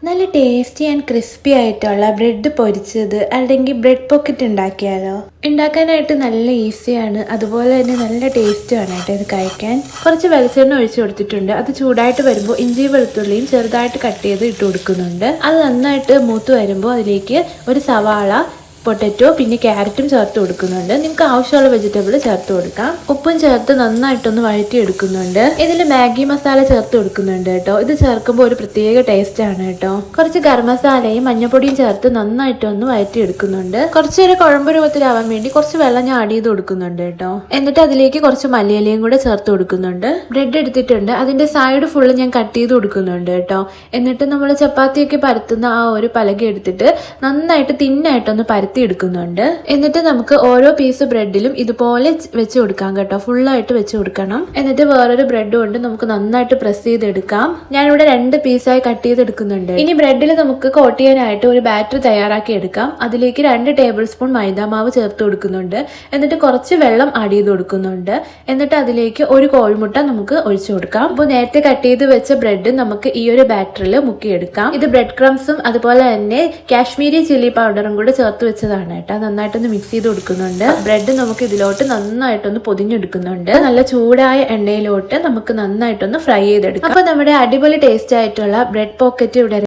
നല്ല tasty and crispy ആയിട്ടുള്ള bread പൊരിച്ചത് അല്ലെങ്കിൽ ബ്രെഡ് പോക്കറ്റ് ഉണ്ടാക്കിയാലോ? ഉണ്ടാക്കാനായിട്ട് നല്ല ഈസിയാണ്, അതുപോലെ തന്നെ നല്ല ടേസ്റ്റുമാണ് കേട്ടോ ഇത് കഴിക്കാൻ. കുറച്ച് വെളിച്ചെണ്ണ ഒഴിച്ചു കൊടുത്തിട്ടുണ്ട്. അത് ചൂടായിട്ട് വരുമ്പോൾ ഇഞ്ചി വെളുത്തുള്ളിയും ചെറുതായിട്ട് കട്ട് ചെയ്ത് ഇട്ട് കൊടുക്കുന്നുണ്ട്. അത് നന്നായിട്ട് മൂത്ത് വരുമ്പോൾ അതിലേക്ക് ഒരു സവാള, പൊട്ടറ്റോ പിന്നെ ക്യാരറ്റും ചേർത്ത് കൊടുക്കുന്നുണ്ട്. നിങ്ങൾക്ക് ആവശ്യമുള്ള വെജിറ്റബിൾ ചേർത്ത് കൊടുക്കാം. ഉപ്പും ചേർത്ത് നന്നായിട്ടൊന്ന് വഴറ്റി എടുക്കുന്നുണ്ട്. ഇതിൽ മാഗി മസാല ചേർത്ത് കൊടുക്കുന്നുണ്ട് കേട്ടോ. ഇത് ചേർക്കുമ്പോൾ ഒരു പ്രത്യേക ടേസ്റ്റ് ആണ് കേട്ടോ. കുറച്ച് ഗരം മസാലയും മഞ്ഞപ്പൊടിയും ചേർത്ത് നന്നായിട്ടൊന്ന് വഴറ്റി എടുക്കുന്നുണ്ട്. കുറച്ചൊരു കുഴമ്പ് രൂപത്തിലാവാൻ വേണ്ടി കുറച്ച് വെള്ളം ഞാൻ ആഡ് ചെയ്ത് കൊടുക്കുന്നുണ്ട് കേട്ടോ. എന്നിട്ട് അതിലേക്ക് കുറച്ച് മല്ലിയിലയും കൂടെ ചേർത്ത് കൊടുക്കുന്നുണ്ട്. ബ്രെഡ് എടുത്തിട്ടുണ്ട്, അതിന്റെ സൈഡ് ഫുള്ള് ഞാൻ കട്ട് ചെയ്ത് കൊടുക്കുന്നുണ്ട് കേട്ടോ. എന്നിട്ട് നമ്മൾ ചപ്പാത്തിയൊക്കെ പരത്തുന്ന ആ ഒരു പലക എടുത്തിട്ട് നന്നായിട്ട് തിന്നായിട്ടൊന്ന് എടുക്കുന്നുണ്ട്. എന്നിട്ട് നമുക്ക് ഓരോ പീസ് ബ്രെഡിലും ഇതുപോലെ വെച്ച് കൊടുക്കാം കേട്ടോ. ഫുള്ളായിട്ട് വെച്ച് കൊടുക്കണം. എന്നിട്ട് വേറൊരു ബ്രെഡ് കൊണ്ട് നമുക്ക് നന്നായിട്ട് പ്രസ് ചെയ്തെടുക്കാം. ഞാനിവിടെ 2 പീസായി കട്ട് ചെയ്തെടുക്കുന്നുണ്ട്. ഇനി ബ്രെഡിൽ നമുക്ക് കോട്ട് ചെയ്യാനായിട്ട് ഒരു ബാറ്റർ തയ്യാറാക്കി എടുക്കാം. അതിലേക്ക് 2 ടേബിൾ സ്പൂൺ മൈദാമാവ് ചേർത്ത് കൊടുക്കുന്നുണ്ട്. എന്നിട്ട് കുറച്ച് വെള്ളം ആഡ് ചെയ്ത് കൊടുക്കുന്നുണ്ട്. എന്നിട്ട് അതിലേക്ക് ഒരു കോഴിമുട്ട നമുക്ക് ഒഴിച്ചു കൊടുക്കാം. അപ്പോൾ നേരത്തെ കട്ട് ചെയ്ത് വെച്ച ബ്രെഡ് നമുക്ക് ഈ ഒരു ബാറ്ററിൽ മുക്കിയെടുക്കാം. ഇത് ബ്രെഡ് ക്രംസും അതുപോലെ തന്നെ കാശ്മീരി ചില്ലി പൗഡറും കൂടെ ചേർത്ത് വെച്ചതാണ് കേട്ടോ. നന്നായിട്ടൊന്ന് മിക്സ് ചെയ്ത് കൊടുക്കുന്നുണ്ട്. ബ്രെഡ് നമുക്ക് ഇതിലോട്ട് നന്നായിട്ടൊന്ന് പൊതിഞ്ഞെടുക്കുന്നുണ്ട്. നല്ല ചൂടായ എണ്ണയിലോട്ട് നമുക്ക് നന്നായിട്ടൊന്ന് ഫ്രൈ ചെയ്തെടുക്കാം. അപ്പൊ നമ്മുടെ അടിപൊളി ടേസ്റ്റ് ആയിട്ടുള്ള ബ്രെഡ് പോക്കറ്റ് ഇവിടെ